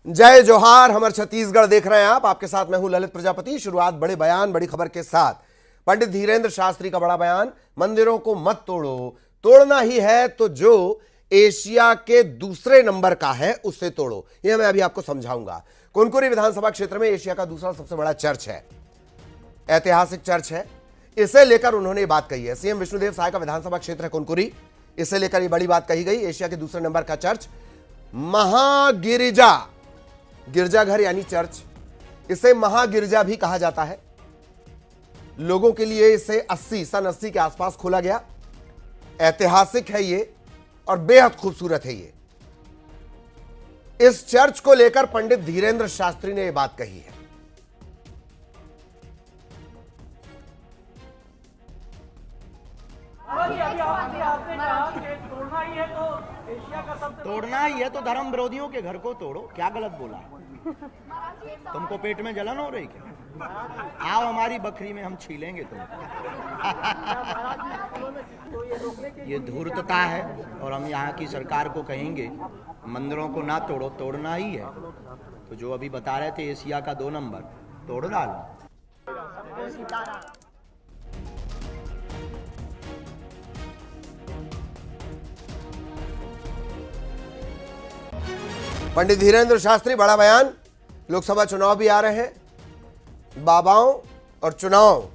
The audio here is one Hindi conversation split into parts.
जय जोहार। हमारे छत्तीसगढ़ देख रहे हैं आप। आपके साथ मैं हूं ललित प्रजापति। शुरुआत बड़े बयान बड़ी खबर के साथ। पंडित धीरेंद्र शास्त्री का बड़ा बयान, मंदिरों को मत तोड़ो, तोड़ना ही है तो जो एशिया के दूसरे नंबर का है उसे तोड़ो। यह मैं अभी आपको समझाऊंगा। कुनकुरी विधानसभा क्षेत्र में एशिया का दूसरा सबसे बड़ा चर्च है, ऐतिहासिक चर्च है। इसे लेकर उन्होंने बात कही है। सीएम विष्णुदेव साय का विधानसभा क्षेत्र है कुनकुरी, इसे लेकर यह बड़ी बात कही गई। एशिया के दूसरे नंबर का चर्च महागिरिजा, गिरजाघर यानी चर्च, इसे महागिरजा भी कहा जाता है। लोगों के लिए इसे सन 80 के आसपास खोला गया। ऐतिहासिक है ये और बेहद खूबसूरत है ये। इस चर्च को लेकर पंडित धीरेंद्र शास्त्री ने यह बात कही है। तोड़ना ही है तो धर्म विरोधियों के घर को तोड़ो। क्या गलत बोला? तुमको पेट में जलन हो रही क्या? आओ हमारी बकरी में, हम छीलेंगे तुम। ये धूर्तता है और हम यहाँ की सरकार को कहेंगे मंदिरों को ना तोड़ो, तोड़ना ही है तो जो अभी बता रहे थे एशिया का 2 नंबर तोड़ डालो। पंडित धीरेंद्र शास्त्री, बड़ा बयान। लोकसभा चुनाव भी आ रहे हैं। बाबाओं और चुनाव,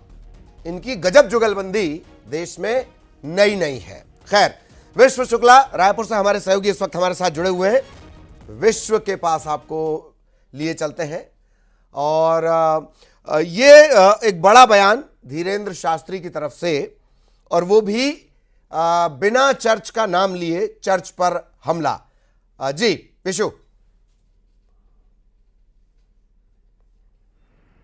इनकी गजब जुगलबंदी देश में नई नई है। खैर, विश्व शुक्ला रायपुर से हमारे सहयोगी इस वक्त हमारे साथ जुड़े हुए हैं। विश्व के पास आपको लिए चलते हैं और ये एक बड़ा बयान धीरेंद्र शास्त्री की तरफ से, और वो भी बिना चर्च का नाम लिए चर्च पर हमला। जी विशु।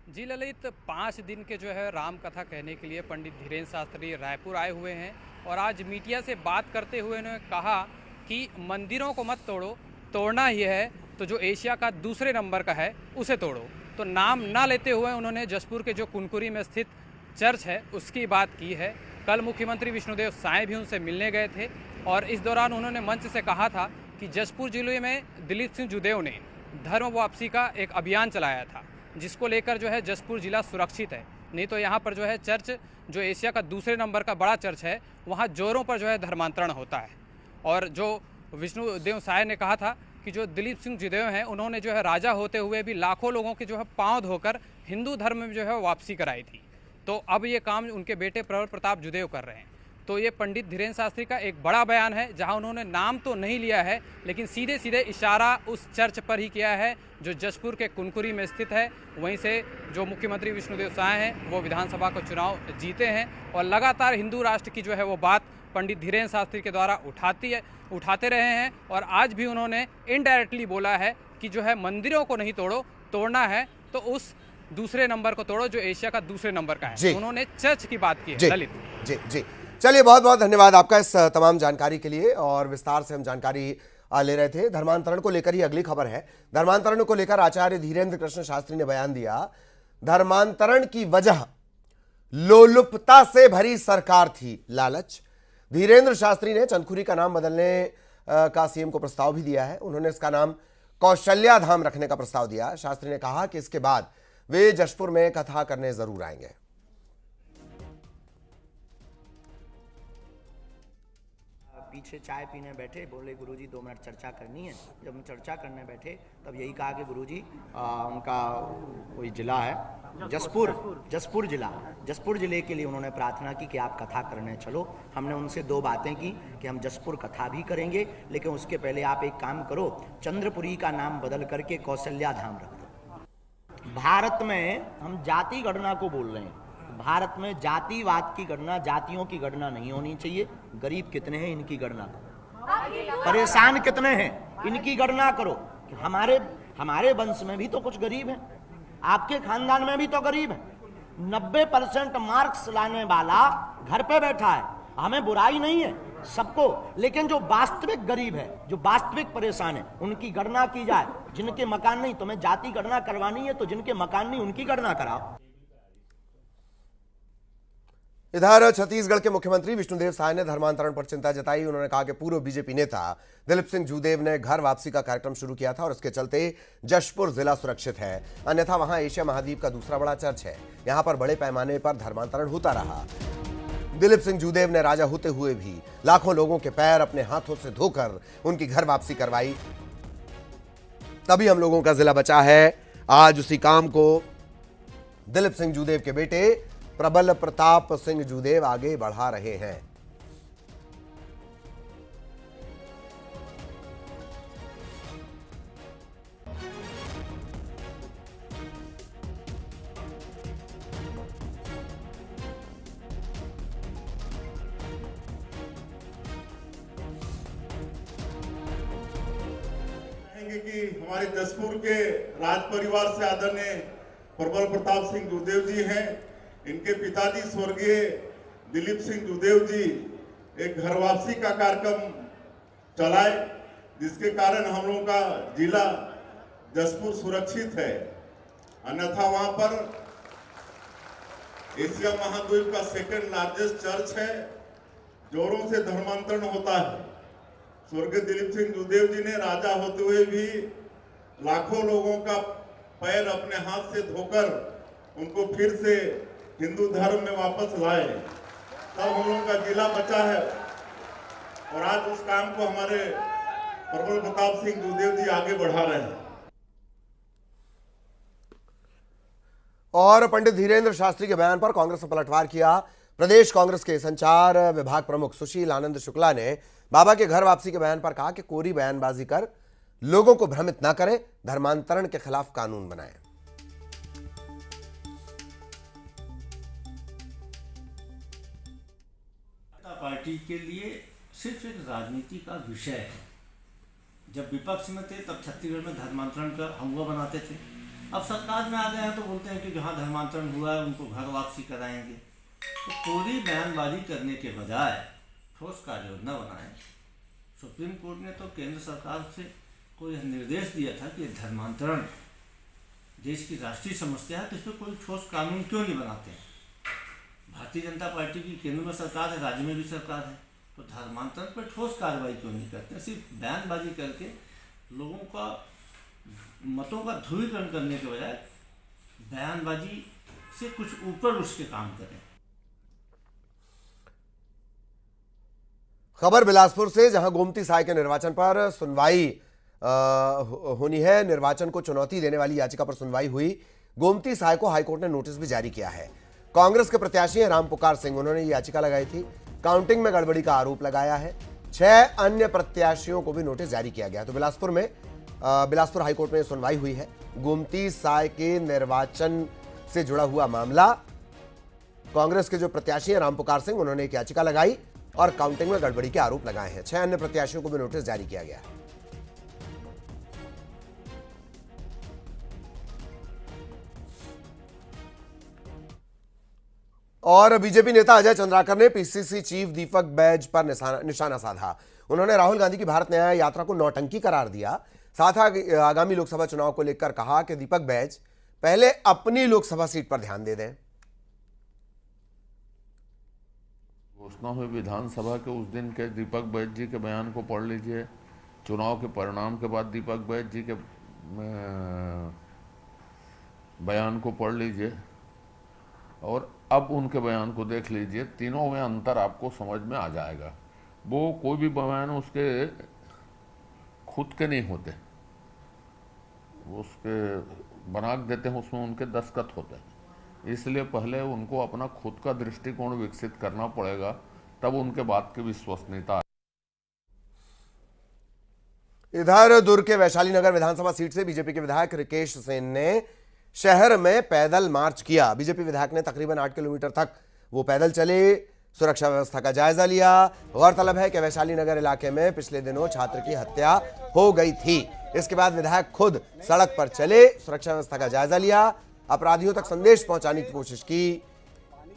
जी ललित, 5 दिन के जो है राम कथा कहने के लिए पंडित धीरेंद्र शास्त्री रायपुर आए हुए हैं और आज मीडिया से बात करते हुए उन्होंने कहा कि मंदिरों को मत तोड़ो, तोड़ना ही है तो जो एशिया का दूसरे नंबर का है उसे तोड़ो। तो नाम ना लेते हुए उन्होंने जसपुर के जो कुनकुरी में स्थित चर्च है उसकी बात की है। कल मुख्यमंत्री विष्णुदेव साय भी उनसे मिलने गए थे और इस दौरान उन्होंने मंच से कहा था कि जसपुर जिले में दिलीप सिंह जुदेव ने धर्म वापसी का एक अभियान चलाया था, जिसको लेकर जो है जसपुर जिला सुरक्षित है। नहीं तो यहाँ पर जो है चर्च, जो एशिया का दूसरे नंबर का बड़ा चर्च है, वहाँ जोरों पर जो है धर्मांतरण होता है। और जो विष्णुदेव साय ने कहा था कि जो दिलीप सिंह जुदेव हैं, उन्होंने जो है राजा होते हुए भी लाखों लोगों के जो है पांव धोकर हिंदू धर्म में जो है वापसी कराई थी। तो अब ये काम उनके बेटे प्रबल प्रताप जुदेव कर रहे हैं। तो ये पंडित धीरेंद्र शास्त्री का एक बड़ा बयान है, जहां उन्होंने नाम तो नहीं लिया है लेकिन सीधे सीधे इशारा उस चर्च पर ही किया है जो जसपुर के कुनकुरी में स्थित है। वहीं से जो मुख्यमंत्री विष्णुदेव साय हैं वो विधानसभा का चुनाव जीते हैं और लगातार हिंदू राष्ट्र की जो है वो बात पंडित धीरेंद्र शास्त्री के द्वारा उठाते रहे हैं। और आज भी उन्होंने इनडायरेक्टली बोला है कि जो है मंदिरों को नहीं तोड़ो, तोड़ना है तो उस दूसरे नंबर को तोड़ो जो एशिया का दूसरे नंबर का है। उन्होंने चर्च की बात की है। ललित जी जी, चलिए बहुत बहुत धन्यवाद आपका इस तमाम जानकारी के लिए। और विस्तार से हम जानकारी ले रहे थे। धर्मांतरण को लेकर ही अगली खबर है। धर्मांतरण को लेकर आचार्य धीरेंद्र कृष्ण शास्त्री ने बयान दिया। धर्मांतरण की वजह लोलुपता से भरी सरकार थी, लालच। धीरेंद्र शास्त्री ने चंदखुरी का नाम बदलने का सीएम को प्रस्ताव भी दिया है। उन्होंने इसका नाम कौशल्या धाम रखने का प्रस्ताव दिया। शास्त्री ने कहा कि इसके बाद वे जशपुर में कथा करने जरूर आएंगे। पीछे चाय पीने बैठे, बोले गुरुजी 2 मिनट चर्चा करनी है। जब हम चर्चा करने बैठे तब यही कहा कि गुरुजी उनका कोई जिला है जसपुर जिला, जसपुर जिले के लिए उन्होंने प्रार्थना की कि आप कथा करने चलो। हमने उनसे 2 बातें की कि हम जसपुर कथा भी करेंगे, लेकिन उसके पहले आप एक काम करो, चंद्रपुरी का नाम बदल करके कौशल्या धाम रख दो। भारत में हम जाति गणना को बोल रहे हैं। भारत में जातिवाद की गणना, जातियों की गणना नहीं होनी चाहिए। गरीब कितने हैं इनकी गणना करो, परेशान कितने हैं इनकी गणना करो। हमारे वंश में भी तो कुछ गरीब हैं, आपके खानदान में भी तो गरीब है। 90% मार्क्स लाने वाला घर पे बैठा है। हमें बुराई नहीं है सबको, लेकिन जो वास्तविक गरीब है, जो वास्तविक परेशान है, उनकी गणना की जाए। जिनके मकान नहीं, तुम्हें जाति गणना करवानी है तो जिनके मकान नहीं उनकी गणना कराओ। इधर छत्तीसगढ़ के मुख्यमंत्री विष्णुदेव साय ने धर्मांतरण पर चिंता जताई। उन्होंने कहा कि पूर्व बीजेपी नेता दिलीप सिंह जूदेव ने घर वापसी का कार्यक्रम शुरू किया था और इसके चलते जशपुर जिला सुरक्षित है, अन्यथा वहां एशिया महाद्वीप का दूसरा बड़ा चर्च है। यहां पर बड़े पैमाने पर धर्मांतरण होता रहा। दिलीप सिंह जूदेव ने राजा होते हुए भी लाखों लोगों के पैर अपने हाथों से धोकर उनकी घर वापसी करवाई, तभी हम लोगों का जिला बचा है। आज उसी काम को दिलीप सिंह जूदेव के बेटे प्रबल प्रताप सिंह जूदेव आगे बढ़ा रहे हैं। कि हमारे जसपुर के राज परिवार से आदरणीय प्रबल प्रताप सिंह जूदेव जी हैं। इनके पिताजी स्वर्गीय दिलीप सिंह जूदेव जी एक घर वापसी का कार्यक्रम चलाए, जिसके कारण हम लोगों का जिला जसपुर सुरक्षित है। अन्यथा वहां पर एशिया महाद्वीप का सेकंड लार्जेस्ट चर्च है, जोरों से धर्मांतरण होता है। स्वर्गीय दिलीप सिंह जूदेव जी ने राजा होते हुए भी लाखों लोगों का पैर अपने हाथ से धोकर उनको फिर से हिंदू धर्म में वापस लाए, तब हम लोगों का जिला बचा है। और आज उस काम को हमारे प्रबल प्रताप सिंह जूदेव जी आगे बढ़ा रहे हैं। और पंडित धीरेन्द्र शास्त्री के बयान पर कांग्रेस ने पलटवार किया। प्रदेश कांग्रेस के संचार विभाग प्रमुख सुशील आनंद शुक्ला ने बाबा के घर वापसी के बयान पर कहा कि कोरी बयानबाजी कर लोगों को भ्रमित न करें, धर्मांतरण के खिलाफ कानून बनाएं। पार्टी के लिए सिर्फ एक राजनीति का विषय है। जब विपक्ष में थे तब छत्तीसगढ़ में धर्मांतरण का हमला बनाते थे। अब सरकार में आ गए हैं तो बोलते हैं कि जहाँ धर्मांतरण हुआ है उनको घर वापसी कराएंगे। तो पूरी बयानबाजी करने के बजाय ठोस कार्य योजना बनाएं। सुप्रीम कोर्ट ने तो केंद्र सरकार से कोई निर्देश दिया था कि धर्मांतरण देश की राष्ट्रीय समस्या है, तो इस पर कोई ठोस कानून क्यों नहीं बनाते हैं। भारतीय जनता पार्टी की केंद्र में सरकार है, राज्य में भी सरकार है, तो धर्मांतरण पर ठोस कार्रवाई क्यों नहीं करते। सिर्फ बयानबाजी करके लोगों का मतों का ध्रुवीकरण करने के बजाय बयानबाजी से कुछ ऊपर उठ के काम करें। खबर बिलासपुर से, जहां गोमती साय के निर्वाचन पर सुनवाई होनी है। निर्वाचन को चुनौती देने वाली याचिका पर सुनवाई हुई। गोमती साय को हाईकोर्ट ने नोटिस भी जारी किया है। कांग्रेस के प्रत्याशी हैं रामपुकार सिंह, उन्होंने याचिका लगाई थी। काउंटिंग में गड़बड़ी का आरोप लगाया है। 6 अन्य प्रत्याशियों को भी नोटिस जारी किया गया। तो बिलासपुर हाईकोर्ट में सुनवाई हुई है। गोमती साय के निर्वाचन से जुड़ा हुआ मामला। कांग्रेस के जो प्रत्याशी हैं रामपुकार सिंह, उन्होंने एक याचिका लगाई और काउंटिंग में गड़बड़ी के आरोप लगाए हैं। 6 अन्य प्रत्याशियों को भी नोटिस जारी किया गया है। और बीजेपी नेता अजय चंद्राकर ने पीसीसी चीफ दीपक बैज पर निशाना साधा। उन्होंने राहुल गांधी की भारत न्याय यात्रा को नौटंकी करार दिया। साथ ही आगामी लोकसभा चुनाव को लेकर कहा कि दीपक बैज पहले अपनी लोकसभा सीट पर ध्यान दे दें। घोषणा हुई विधानसभा के उस दिन के दीपक बैज जी के बयान को पढ़ लीजिए। चुनाव के परिणाम के बाद दीपक बैज जी के बयान को पढ़ लीजिए और अब उनके बयान को देख लीजिए। तीनों में अंतर आपको समझ में आ जाएगा। वो कोई भी बयान उसके खुद के नहीं होते, वो उसके बना देते हैं, उसमें उनके दस्तखत होते हैं। इसलिए पहले उनको अपना खुद का दृष्टिकोण विकसित करना पड़ेगा, तब उनके बात की विश्वसनीयता। इधर दुर्ग के वैशाली नगर विधानसभा सीट से बीजेपी के विधायक रिकेश सेन ने शहर में पैदल मार्च किया। बीजेपी विधायक ने तकरीबन 8 किलोमीटर तक वो पैदल चले, सुरक्षा व्यवस्था का जायजा लिया। गौरतलब है कि वैशाली नगर इलाके में पिछले दिनों छात्र की हत्या हो गई थी। इसके बाद विधायक खुद सड़क पर चले, सुरक्षा व्यवस्था का जायजा लिया, अपराधियों तक संदेश पहुंचाने की कोशिश की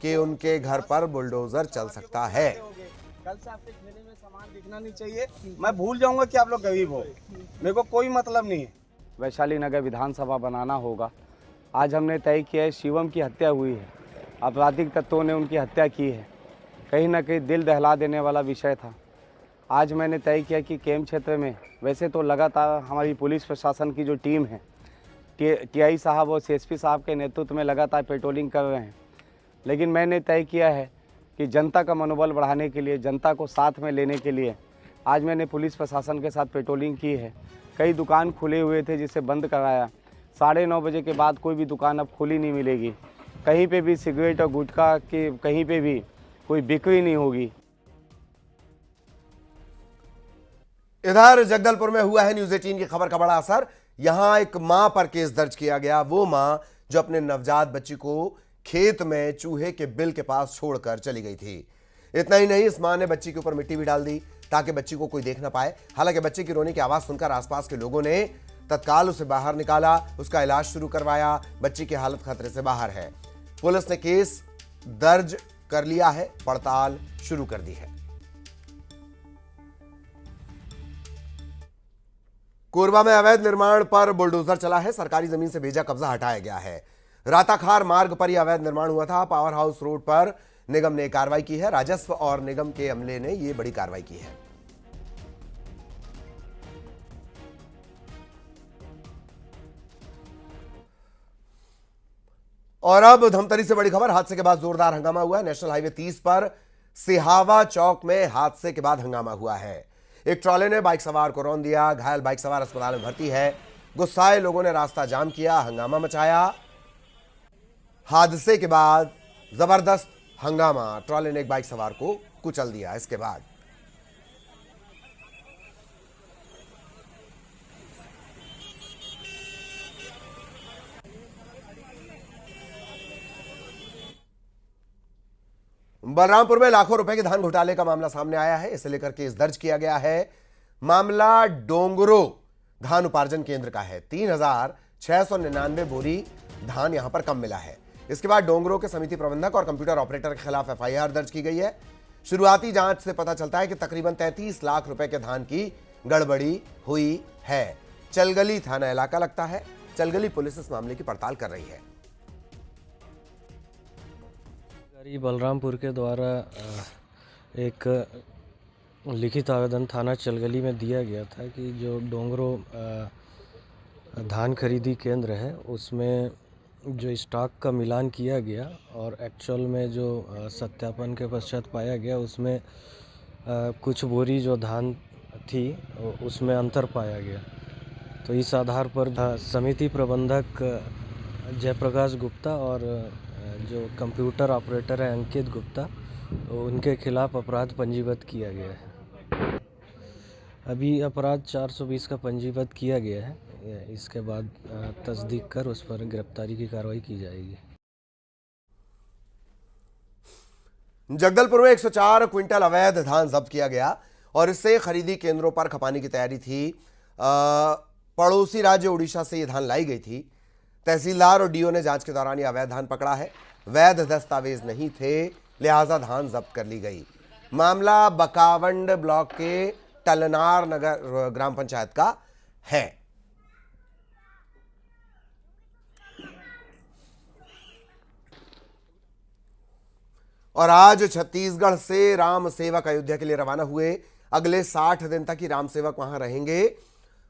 कि उनके घर पर बुलडोजर चल सकता है। कल से आपके ठेले में सामान दिखना नहीं चाहिए। मैं भूल जाऊंगा कि आप लोग गरीब हो, मेरे को कोई मतलब नहीं है। वैशाली नगर विधानसभा बनाना होगा। आज हमने तय किया है, शिवम की हत्या हुई है, आपराधिक तत्वों ने उनकी हत्या की है। कहीं ना कहीं दिल दहला देने वाला विषय था। आज मैंने तय किया कि कैंप क्षेत्र में वैसे तो लगातार हमारी पुलिस प्रशासन की जो टीम है, टीआई साहब और सीएसपी साहब के नेतृत्व में लगातार पेट्रोलिंग कर रहे हैं, लेकिन मैंने तय किया है कि जनता का मनोबल बढ़ाने के लिए, जनता को साथ में लेने के लिए आज मैंने पुलिस प्रशासन के साथ पेट्रोलिंग की है। कई दुकान खुले हुए थे जिसे बंद कराया। 9:30 बजे के बाद कोई भी दुकान अब खुली नहीं मिलेगी। कहीं पे भी सिगरेट और गुटखा की कहीं पे भी कोई बिक्री नहीं होगी। इधर जगदलपुर में हुआ है न्यूज 18 की खबर का बड़ा असर। यहां एक मां पर केस दर्ज किया गया। वो मां जो अपने नवजात बच्ची को खेत में चूहे के बिल के पास छोड़कर चली गई थी। इतना ही नहीं, इस मां ने बच्ची के ऊपर मिट्टी भी डाल दी ताकि बच्ची को कोई देख ना पाए। हालांकि बच्चे की रोने की आवाज सुनकर आसपास के लोगों ने तत्काल उसे बाहर निकाला, उसका इलाज शुरू करवाया। बच्ची की हालत खतरे से बाहर है। पुलिस ने केस दर्ज कर लिया है, पड़ताल शुरू कर दी है। कोरबा में अवैध निर्माण पर बुलडोजर चला है। सरकारी जमीन से बेजा कब्जा हटाया गया है। राताखार मार्ग पर यह अवैध निर्माण हुआ था। पावर हाउस रोड पर निगम ने कार्रवाई की है। राजस्व और निगम के अमले ने यह बड़ी कार्रवाई की है। और अब धमतरी से बड़ी खबर। हादसे के बाद जोरदार हंगामा हुआ है। नेशनल हाईवे 30 पर सिहावा चौक में हादसे के बाद हंगामा हुआ है। एक ट्रॉले ने बाइक सवार को रौंद दिया। घायल बाइक सवार अस्पताल में भर्ती है। गुस्साए लोगों ने रास्ता जाम किया, हंगामा मचाया। हादसे के बाद जबरदस्त हंगामा। ट्रॉले ने एक बाइक सवार को कुचल दिया। इसके बाद बलरामपुर में लाखों रुपए के धान घोटाले का मामला सामने आया है। इसे लेकर केस दर्ज किया गया है। मामला डोंगरो धान उपार्जन केंद्र का है। 3,699 बोरी धान यहां पर कम मिला है। इसके बाद डोंगरो के समिति प्रबंधक और कंप्यूटर ऑपरेटर के खिलाफ एफआईआर दर्ज की गई है। शुरुआती जांच से पता चलता है कि तकरीबन 33 लाख रुपए के धान की गड़बड़ी हुई है। चलगली थाना इलाका लगता है। चलगली पुलिस इस मामले की पड़ताल कर रही है। बलरामपुर के द्वारा एक लिखित आवेदन थाना चलगली में दिया गया था कि जो डोंगरो धान खरीदी केंद्र है उसमें जो स्टॉक का मिलान किया गया और एक्चुअल में जो सत्यापन के पश्चात पाया गया उसमें कुछ बोरी जो धान थी उसमें अंतर पाया गया। तो इस आधार पर समिति प्रबंधक जयप्रकाश गुप्ता और जो कंप्यूटर ऑपरेटर है अंकित गुप्ता, उनके खिलाफ अपराध पंजीबद्ध किया गया है। अभी अपराध 420 का पंजीबद्ध किया गया है। इसके बाद तस्दीक कर उस पर गिरफ्तारी की कार्रवाई की जाएगी। जगदलपुर में 104 क्विंटल अवैध धान जब्त किया गया और इससे खरीदी केंद्रों पर खपाने की तैयारी थी। पड़ोसी राज्य उड़ीसा से यह धान लाई गई थी। तहसीलदार और डीओ ने जांच के दौरान यह अवैध धान पकड़ा है। वैध दस्तावेज नहीं थे, लिहाजा धान जब्त कर ली गई। मामला बकावंड ब्लॉक के टलनार नगर ग्राम पंचायत का है। और आज छत्तीसगढ़ से राम सेवक अयोध्या के लिए रवाना हुए। अगले 60 दिन तक ही राम सेवक वहां रहेंगे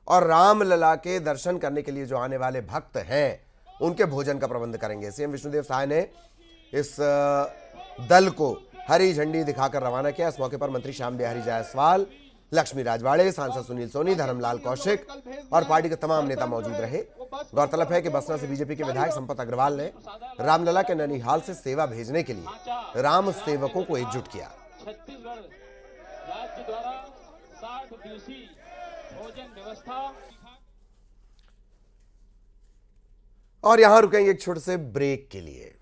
और रामलला के दर्शन करने के लिए जो आने वाले भक्त हैं उनके भोजन का प्रबंध करेंगे। सीएम विष्णुदेव साय ने इस दल को हरी झंडी दिखाकर रवाना किया। इस मौके पर मंत्री श्याम बिहारी जायसवाल, लक्ष्मी राजवाड़े, सांसद सुनील सोनी, धर्मलाल कौशिक और पार्टी के तमाम नेता मौजूद रहे। गौरतलब है कि बसना से बीजेपी के विधायक संपत अग्रवाल ने रामलला के ननिहाल से सेवा भेजने के लिए राम सेवकों को एकजुट किया। छत्तीसगढ़ राज्य द्वारा 60 दिवसीय भोजन व्यवस्था। और यहां रुकेंगे एक छोटे से ब्रेक के लिए।